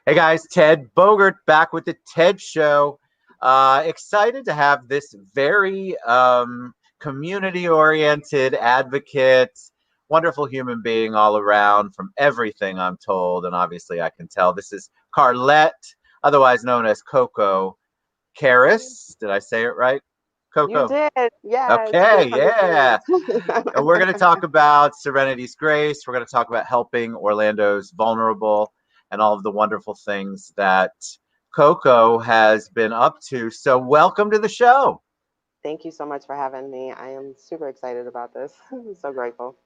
Hey guys, Ted Bogert back with the Ted Show. Excited to have this very community oriented advocate, wonderful human being all around from everything I'm told. And obviously, I can tell this is Karlette, otherwise known as Koko Karras. Did I say it right? You Koko. did. Yes. Okay, Good for yeah. And we're going to listeners. talk about Serenity's Grace. We're going to talk about helping Orlando's vulnerable and all of the wonderful things that Coco has been up to. So, welcome to the show. Thank you so much for having me. I am super excited about this. I'm so grateful.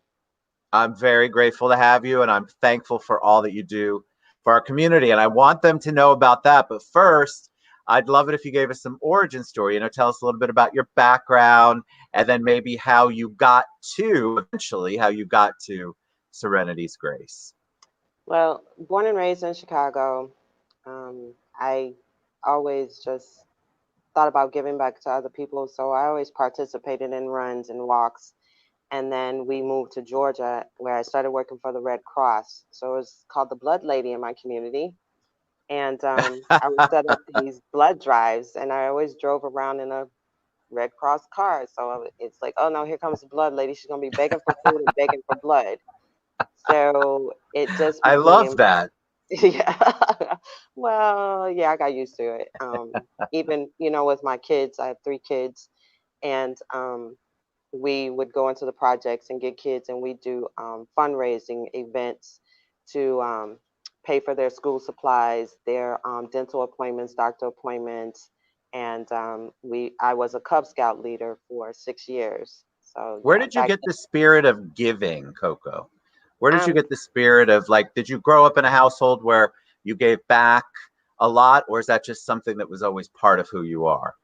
I'm very grateful to have you, and I'm thankful for all that you do for our community. And I want them to know about that. But first, I'd love it if you gave us some origin story. Tell us a little bit about your background, and then maybe how you got to eventually how you got to Serenity's Grace. Well, born and raised in Chicago, I always just thought about giving back to other people. So I always participated in runs and walks. And then we moved to Georgia where I started working for the Red Cross. So it was called the Blood Lady in my community. And I would set up these blood drives, and I always drove around in a Red Cross car. So it's like, oh no, here comes the blood lady. She's gonna be begging for food and begging for blood. So it just I love became, that. yeah. Well, yeah, I got used to it. Even with my kids, I have three kids, and we would go into the projects and get kids, and we do fundraising events to pay for their school supplies, their dental appointments, doctor appointments, and I was a Cub Scout leader for 6 years. So Where yeah, did you back get the spirit of giving, Coco? Where did you then, get the spirit of, like, did you grow up in a household where you gave back a lot, or is that just something that was always part of who you are?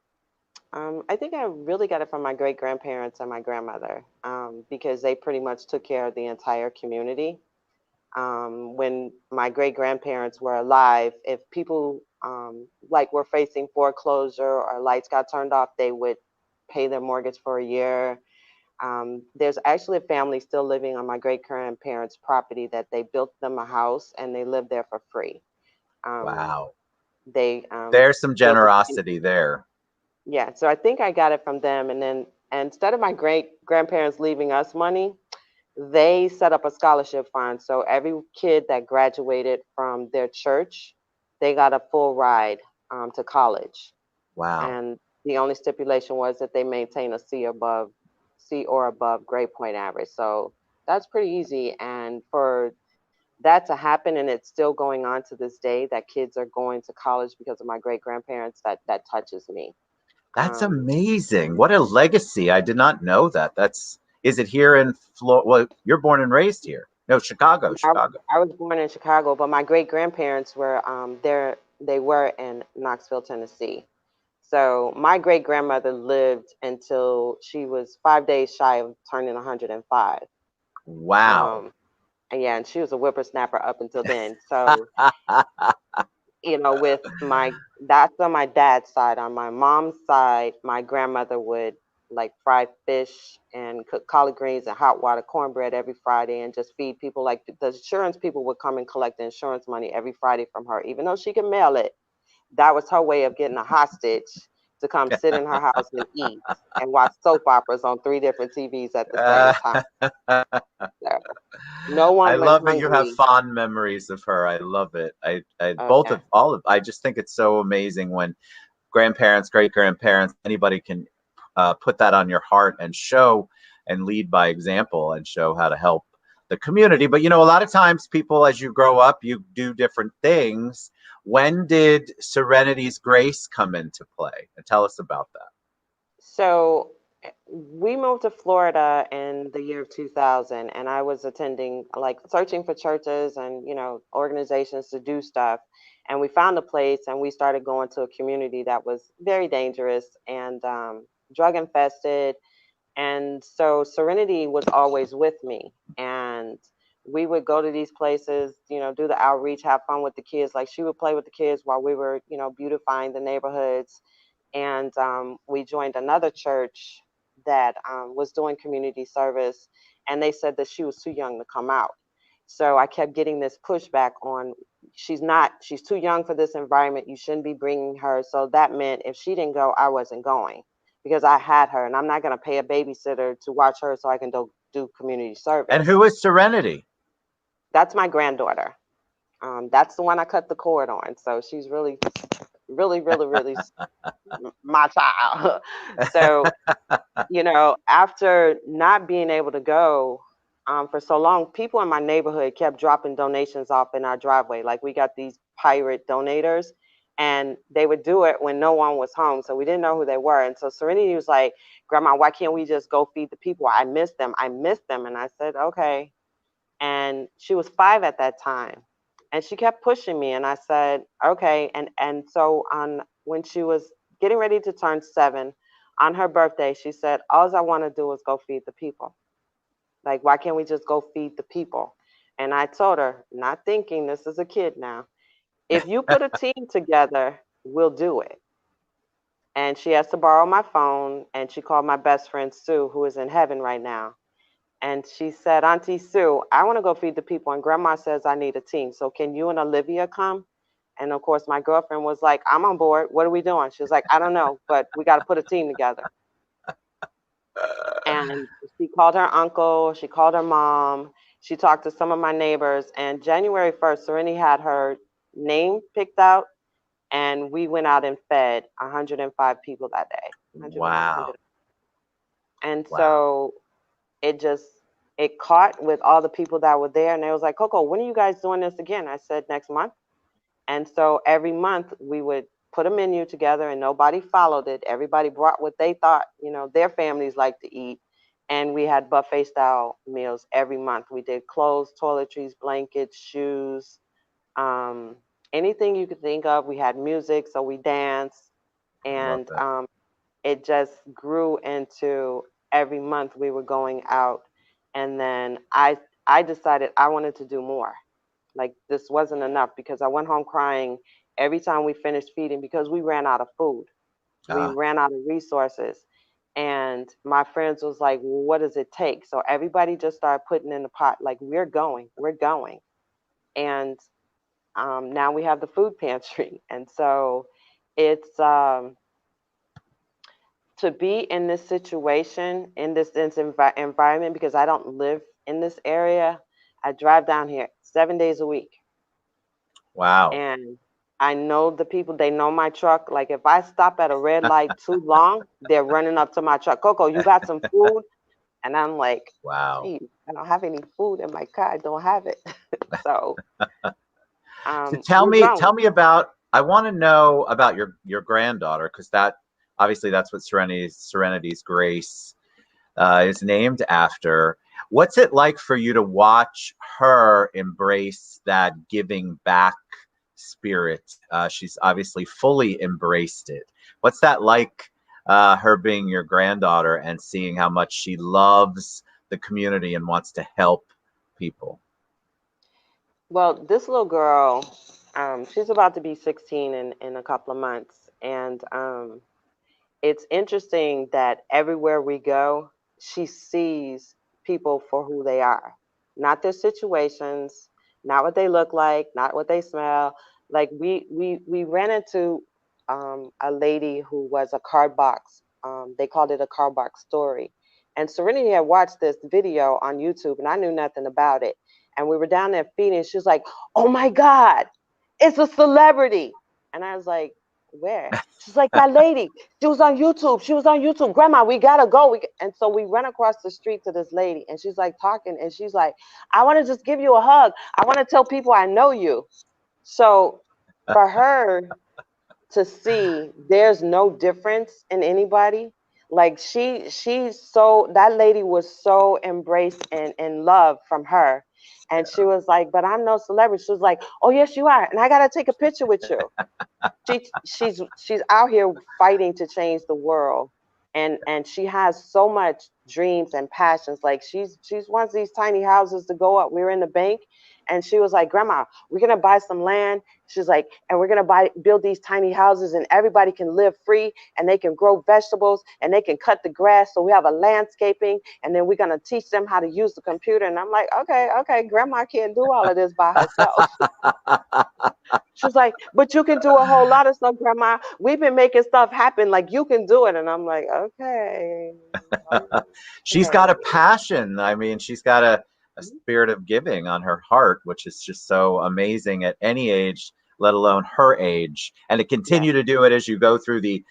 I think I really got it from my great grandparents and my grandmother because they pretty much took care of the entire community. When my great grandparents were alive, if people like were facing foreclosure or lights got turned off, they would pay their mortgage for a year. There's actually a family still living on my great grandparents' property that they built them a house and they live there for free. Um, Wow. they There's some built it. generosity there. Yeah, so I think I got it from them. And then instead of my great grandparents leaving us money, they set up a scholarship fund. So every kid that graduated from their church, they got a full ride to college. Wow. And the only stipulation was that they maintain a C or above grade point average. So that's pretty easy. And for that to happen, and it's still going on to this day, that kids are going to college because of my great grandparents, that touches me. That's Um, amazing. What a legacy. I did not know that. Is it here in Florida? Well, you're born and raised here. No, Chicago, I, Chicago. I was born in Chicago, but my great grandparents were there. They were in Knoxville, Tennessee. So my great grandmother lived until she was 5 days shy of turning 105. Wow. Um, and yeah, and she was a whippersnapper up until then. So with that's on my dad's side. On my mom's side, my grandmother would like fry fish and cook collard greens and hot water cornbread every Friday and just feed people. Like the insurance people would come and collect the insurance money every Friday from her, even though she could mail it. That was her way of getting a hostage to come sit in her house and eat and watch soap operas on three different TVs at the same time. So no I one went love that you have hungry. fond memories of her. I love it. I Oh both yeah. of all of. I just think it's so amazing when grandparents, great grandparents, anybody can put that on your heart and show and lead by example and show how to help the community. But a lot of times people, as you grow up, you do different things. When did Serenity's Grace come into play? And tell us about that. So we moved to Florida in the year of 2000, and I was attending, like, searching for churches and, organizations to do stuff. And we found a place and we started going to a community that was very dangerous and drug infested. And so Serenity was always with me. And we would go to these places, do the outreach, have fun with the kids. Like she would play with the kids while we were, beautifying the neighborhoods. And we joined another church that was doing community service. And they said that she was too young to come out. So I kept getting this pushback on she's too young for this environment. You shouldn't be bringing her. So that meant if she didn't go, I wasn't going because I had her, and I'm not going to pay a babysitter to watch her so I can do community And service. who is Serenity? That's my granddaughter. That's the one I cut the cord on. So she's really, really, really, really my child. So, after not being able to go for so long, people in my neighborhood kept dropping donations off in our driveway. Like we got these pirate donators, and they would do it when no one was home. So we didn't know who they were. And so Serenity was like, Grandma, why can't we just go feed the people? I miss them. I miss them. And I said, okay. And she was 5 at that time. And she kept pushing me. And I said, okay. And so on when she was getting ready to turn 7, on her birthday, she said, all I want to do is go feed the people. Like, why can't we just go feed the people? And I told her, not thinking this is a kid now, if you put a team together, we'll do it. And she has to borrow my phone. And she called my best friend, Sue, who is in heaven right now. And she said, Auntie Sue, I want to go feed the people. And Grandma says I need a team. So can you and Olivia come? And of course, my girlfriend was like, I'm on board. What are we doing? She was like, I don't know, but we got to put a team together. And she called her uncle, she called her mom, she talked to some of my neighbors. And January 1st, Serenity had her name picked out, and we went out and fed 105 people that day. 105, Wow. 100. And Wow. so it just, it caught with all the people that were there. And they was like, Coco, when are you guys doing this again? I said, next month. And so every month we would put a menu together, and nobody followed it. Everybody brought what they thought, their families like to eat. And we had buffet style meals every month. We did clothes, toiletries, blankets, shoes, um, anything you could think of. We had music, so we danced. Love And it. it just grew into every month we were going out. And then I decided I wanted to do more. Like this wasn't enough because I went home crying every time we finished feeding because we ran out of food. We Ah, ran out of resources. And my friends was like, well, what does it take? So everybody just started putting in the pot, like, we're going, we're going. And now we have the food pantry. And so it's to be in this situation, in this environment, because I don't live in this area. I drive down here 7 days a week. wow. And I know the people, they know my truck. Like if I stop at a red light too long, they're running up to my truck. Coco, you got some food? And I'm like, Wow. geez, I don't have any food in my car. I don't have it. So So we're tell growing. me about, I want to know about your granddaughter, because that obviously that's what Serenity's Grace is named after. What's it like for you to watch her embrace that giving back spirit? She's obviously fully embraced it. What's that like, her being your granddaughter and seeing how much she loves the community and wants to help people? Well, this little girl, she's about to be 16 in a couple of months. And it's interesting that everywhere we go, she sees people for who they are, not their situations, not what they look like, not what they smell. Like we ran into a lady who was a card box. They called it a card box story. And Serenity had watched this video on YouTube, and I knew nothing about it. And we were down there feeding. She was like, "Oh my God, it's a celebrity!" And I was like, "Where?" She's like, "That lady. She was on YouTube. She was on YouTube. Grandma, we gotta go." And so we went across the street to this lady, and she's like talking, and she's like, "I want to just give you a hug. I want to tell people I know you." So for her to see there's no difference in anybody, like she's so, that lady was so embraced and love from her. And she was like, "But I'm no celebrity." She was like, "Oh yes you are, and I gotta take a picture with you." She's out here fighting to change the world, and she has so much dreams and passions. Like she's wants these tiny houses to go up. We were in the bank, and she was like, "Grandma, we're gonna buy some land." She's like, "And we're gonna build these tiny houses, and everybody can live free, and they can grow vegetables, and they can cut the grass, so we have a landscaping, and then we're gonna teach them how to use the computer." And I'm like, okay, Grandma can't do all of this by herself. She's like, but you can do a whole lot of stuff, Grandma. We've been making stuff happen. Like you can do it. And I'm like, okay, She's got a okay. passion. I mean, she's got a spirit of giving on her heart, which is just so amazing at any age, let alone her age. And to Yeah. continue to do it as you go through the,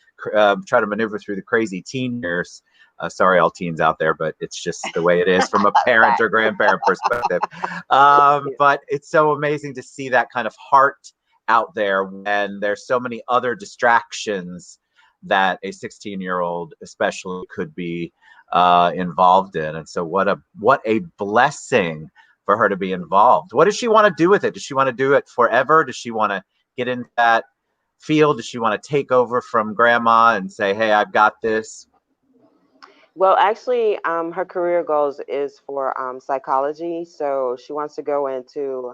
try to maneuver through the crazy teen years. Sorry, all teens out there, but it's just the way it is from a parent or Fact. grandparent perspective. Yeah. But it's so amazing to see that kind of heart out there when there's so many other distractions that a 16-year-old especially could be involved in. And so what a blessing for her to be involved. What does she want to do with it? Does she want to do it forever? Does she want to get into that field? Does she want to take over from grandma and say, hey, I've got this? Well, actually, her career goals is for psychology. So she wants to go into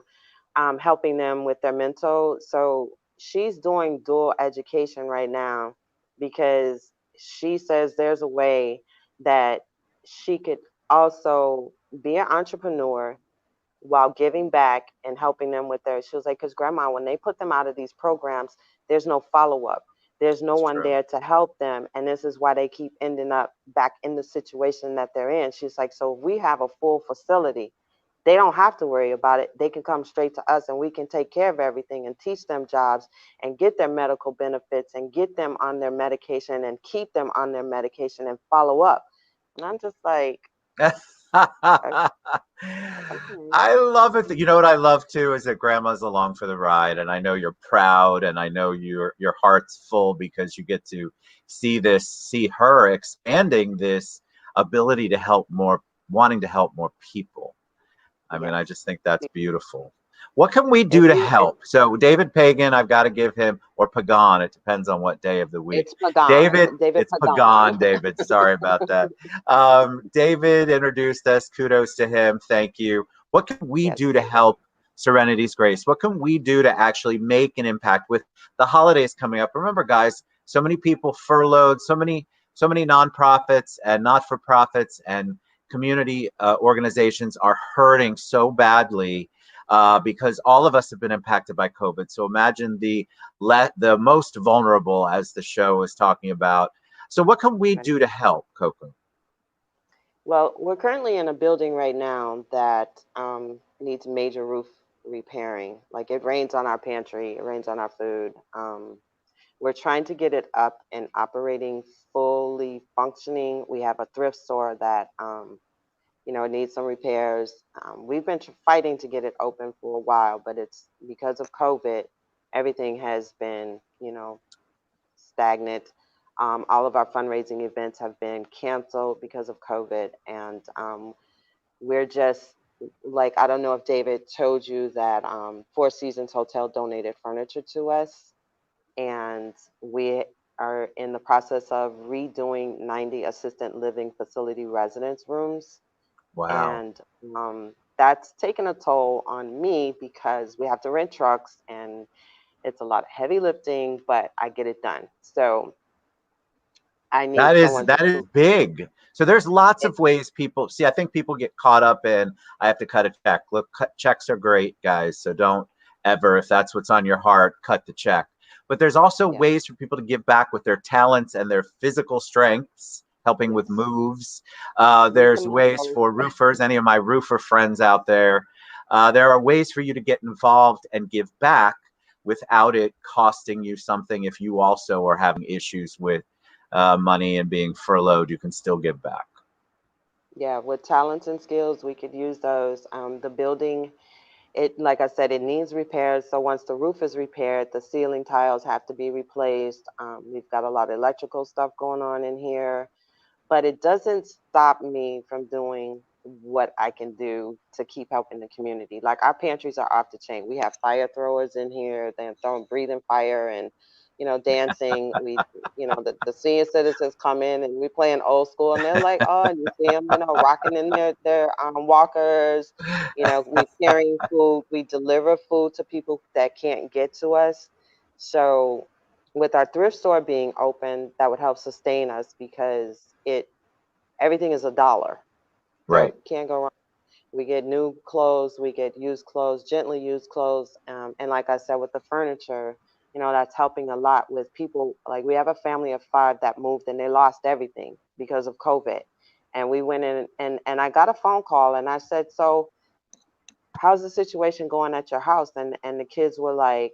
helping them with their mental. So she's doing dual education right now because she says there's a way that she could also be an entrepreneur while giving back and helping them with their, she was like, because grandma, when they put them out of these programs, there's no follow-up, there's no It's one true. there to help them, and this is why they keep ending up back in the situation that they're in. She's like, so if we have a full facility, they don't have to worry about it, they can come straight to us and we can take care of everything and teach them jobs and get their medical benefits and get them on their medication and keep them on their medication and follow up. And I'm just like, okay. I love it. You know what I love too is that grandma's along for the ride, and I know you're proud, and I know your heart's full because you get to see her expanding this ability to help more, wanting to help more people. I mean, Yes. I just think that's beautiful. What can we If do to you, if help? So David Pagan, I've got to give him, or Pagan, it depends on what day of the week. It's Pagan, David, David it's Pagan. Pagan, David. Sorry about that. David introduced us. Kudos to him. Thank you. What can we Yes. do to help Serenity's Grace? What can we do to actually make an impact with the holidays coming up? Remember, guys, so many people furloughed, so many nonprofits and not-for-profits and community organizations are hurting so badly because all of us have been impacted by COVID. So imagine the most vulnerable, as the show is talking about. So what can we Right. do to help, Koko? Well, we're currently in a building right now that needs major roof repairing. Like it rains on our pantry, it rains on our food. We're trying to get it up and operating, fully functioning. We have a thrift store that it needs some repairs. We've been fighting to get it open for a while, but it's because of COVID, everything has been, stagnant. All of our fundraising events have been canceled because of COVID, and we're just like, I don't know if David told you that Four Seasons Hotel donated furniture to us, and we are in the process of redoing 90 assistant living facility residence rooms, Wow. and that's taken a toll on me because we have to rent trucks and it's a lot of heavy lifting, but I get it done. So I need someone to That is do big. So there's lots it. of ways people see. I think people get caught up in I have to cut a check. Look, checks are great, guys. So don't ever, if that's what's on your heart, cut the check. But there's also Yeah. ways for people to give back with their talents and their physical strengths, helping with Yes. moves. With the There's ways Legos. for roofers. Any of my roofer friends out there. There are ways for you to get involved and give back without it costing you something. If you also are having issues with money and being furloughed, you can still give back. Yeah, with talents and skills, we could use those. The building, it like I said, it needs repairs. So once the roof is repaired, the ceiling tiles have to be replaced. We've got a lot of electrical stuff going on in here, but it doesn't stop me from doing what I can do to keep helping the community. Like our pantries are off the chain. We have fire throwers in here, they're throwing breathing fire and dancing. The senior citizens come in and we playing old school and they're like, oh, and you see them, rocking in their walkers. We carrying food, we deliver food to people that can't get to us. So with our thrift store being open, that would help sustain us because everything is $1. So Right. can't go wrong. We get new clothes, we get used clothes, gently used clothes, and like I said, with the furniture, that's helping a lot with people. Like we have a family of 5 that moved and they lost everything because of COVID, and we went in and I got a phone call and I said, so how's the situation going at your house? And the kids were like,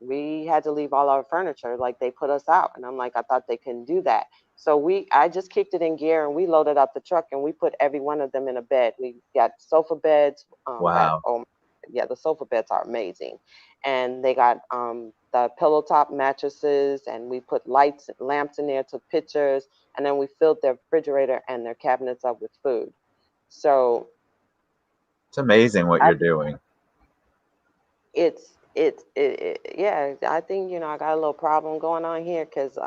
we had to leave all our furniture, like they put us out. And I'm like, I thought they couldn't do that. So I just kicked it in gear and we loaded up the truck and we put every one of them in a bed. We got sofa beds, that Wow. oh yeah, the sofa beds are amazing. And they got the pillow top mattresses, and we put lights lamps in there, took pictures, and then we filled their refrigerator and their cabinets up with food. So It's amazing what I you're doing. yeah, I think I got a little problem going on here because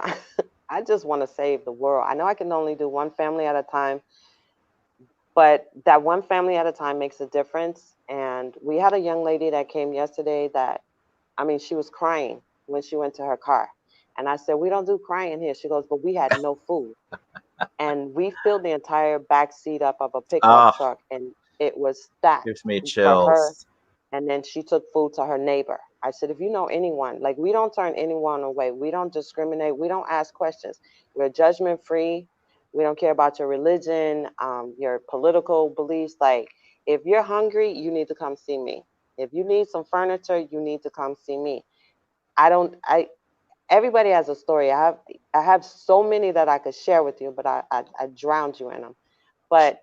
I just want to save the world. I know I can only do one family at a time, but that one family at a time makes a difference. And we had a young lady that came yesterday that, I mean, she was crying when she went to her car. And I said, we don't do crying here. She goes, but we had no food. And we filled the entire back seat up of a pickup Oh, truck, and it was stacked gives me for her. chills. And then she took food to her neighbor. I said, if you know anyone, like, we don't turn anyone away. We don't discriminate. We don't ask questions. We're judgment free. We don't care about your religion, your political beliefs. Like, if you're hungry, you need to come see me. If you need some furniture, you need to come see me. I don't, I, Everybody has a story. I have so many that I could share with you, but I drowned you in them. But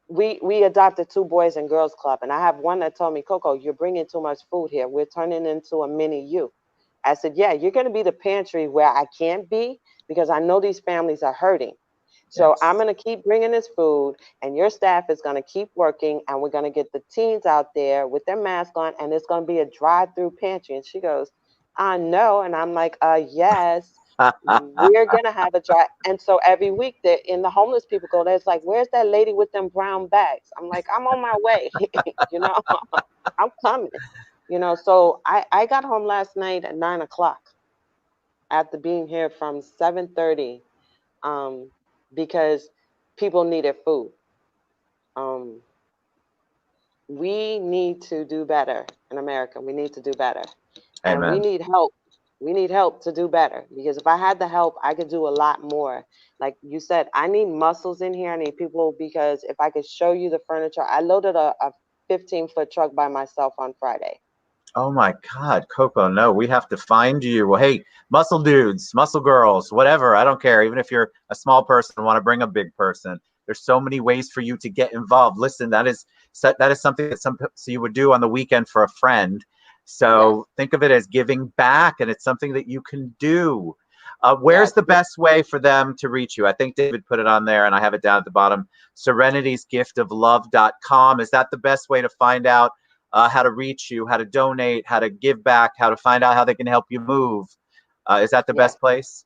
we adopted 2 boys and girls club, and I have one that told me, Coco, you're bringing too much food here. We're turning into a mini you. I said, yeah, you're going to be the pantry where I can't be, because I know these families are hurting. So I'm Yes. going to keep bringing this food, and your staff is going to keep working, and we're going to get the teens out there with their mask on, and it's going to be a drive-through pantry. And she goes, I know. And I'm like, yes, we're going to have a drive. And so every week, in the homeless people go, there's like, where's that lady with them brown bags? I'm like, I'm on my way. you know, I'm coming. So I got home last night at 9 o'clock after being here from 7:30, um, because people needed food. Um, we need to do better in America. We need to do better. And we Amen. need help. We need help to do better, because if I had the help, I could do a lot more. Like you said, I need muscles in here. I need people, because if I could show you the furniture, I loaded a 15-foot truck by myself on Friday. Oh my God, Coco, no, we have to find you. Well, hey, muscle dudes, muscle girls, whatever. I don't care. Even if you're a small person and want to bring a big person, there's so many ways for you to get involved. Listen, that is something that so you would do on the weekend for a friend. Yes, So think of it as giving back, and it's something that you can do. Where's yes, the best way for them to reach you? I think David put it on there, and I have it down at the bottom. Serenitiesgiftoflove.com. Is that the best way to find out how to reach you, how to donate, how to give back, how to find out how they can help you move? Is that the yes. best place?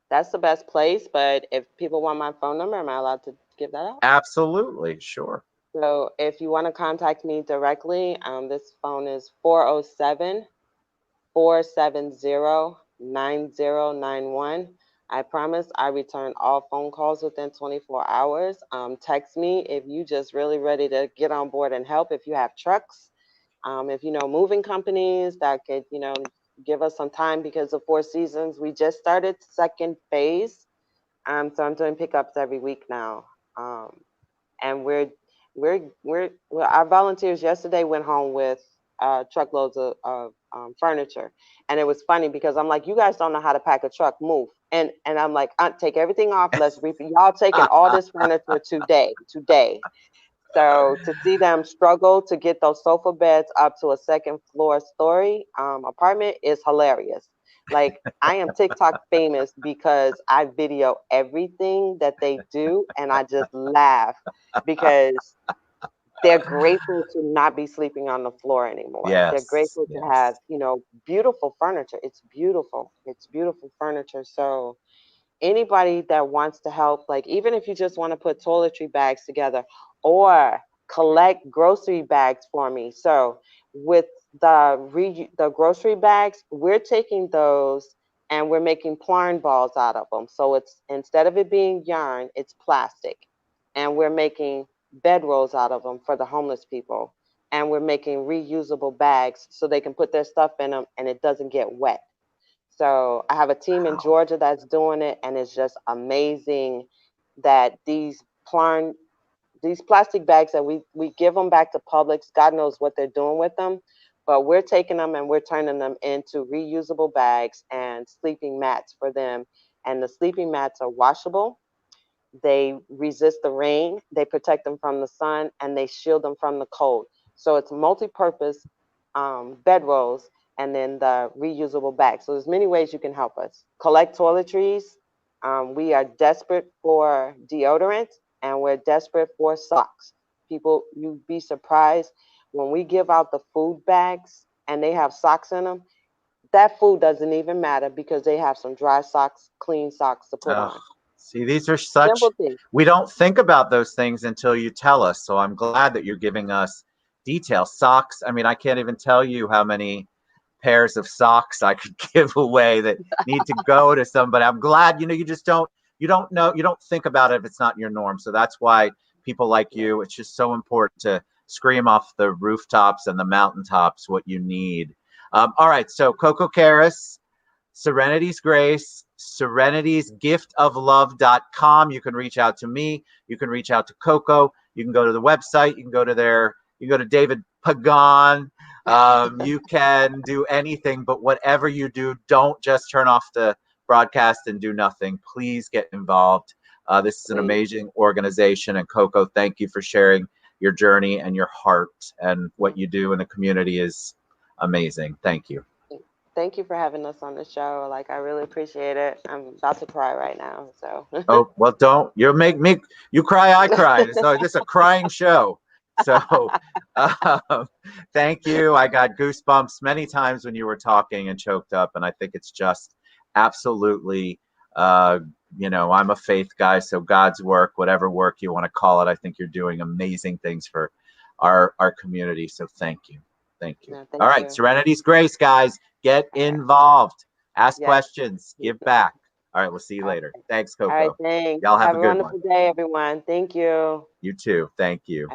That's the best place. But if people want my phone number, am I allowed to give that out? Absolutely, sure. So if you want to contact me directly, this phone is 407-470-9091. I promise I return all phone calls within 24 hours. Text me if you just really ready to get on board and help. If you have trucks, if you know moving companies that could, give us some time, because of Four Seasons, we just started second phase. So I'm doing pickups every week now. And well, our volunteers yesterday went home with truckloads of furniture. And it was funny because I'm like, you guys don't know how to pack a truck, move. And I'm like, take everything off, let's y'all taking all this furniture today. So to see them struggle to get those sofa beds up to a second floor story apartment is hilarious. Like, I am TikTok famous because I video everything that they do, and I just laugh because they're grateful to not be sleeping on the floor anymore. They're Yes, grateful to have, yes. beautiful furniture. It's beautiful. It's beautiful furniture. So anybody that wants to help, like, even if you just want to put toiletry bags together or collect grocery bags for me. So with the grocery bags, we're taking those and we're making plarn balls out of them. So it's, instead of it being yarn, it's plastic, and we're making bedrolls out of them for the homeless people. And we're making reusable bags so they can put their stuff in them and it doesn't get wet. So I have a team in Wow. Georgia that's doing it, and it's just amazing that these plastic bags that we give them back to Publix. God knows what they're doing with them, but we're taking them and we're turning them into reusable bags and sleeping mats for them. And the sleeping mats are washable. They resist the rain, they protect them from the sun, and they shield them from the cold. So it's multi-purpose bedrolls and then the reusable bags. So there's many ways you can help us. Collect toiletries. We are desperate for deodorant and we're desperate for socks. People, you'd be surprised when we give out the food bags and they have socks in them. That food doesn't even matter because they have some dry socks, clean socks to put Oh, on. see, these are such, Simple things. we don't think about those things until you tell us. So I'm glad that you're giving us details. Socks, I mean, I can't even tell you how many pairs of socks I could give away that need to go to somebody. I'm glad, you just you don't know, you don't think about it if it's not your norm. So that's why people like Yeah. you, it's just so important to scream off the rooftops and the mountaintops what you need. All right, so Koko Karras, Serenity's Grace, serenitiesgiftoflove.com. You can reach out to me. You can reach out to Koko. You can go to the website. You can go to David Pagan. You can do anything, but whatever you do, don't just turn off the broadcast and do nothing. Please get involved. This is an Please. amazing organization. And Koko, thank you for sharing your journey and your heart, and what you do in the community is amazing. Thank you. Thank you for having us on the show. Like, I really appreciate it. I'm about to cry right now. So, Oh, well, don't. You make me, you cry, I cry. So this is a crying show. So thank you. I got goosebumps many times when you were talking and choked up. And I think it's just absolutely, uh, I'm a faith guy. So God's work, whatever work you want to call it, I think you're doing amazing things for our community. So thank you. Thank you. no, All thank right. you. Serenity's Grace, guys. Get All right. involved. Ask Yes. questions. Give back. All right, we'll see you All later. Thanks, right. Coco. Thanks. Y'all have Have a a good one. wonderful day, everyone. Thank you. You too. Thank you.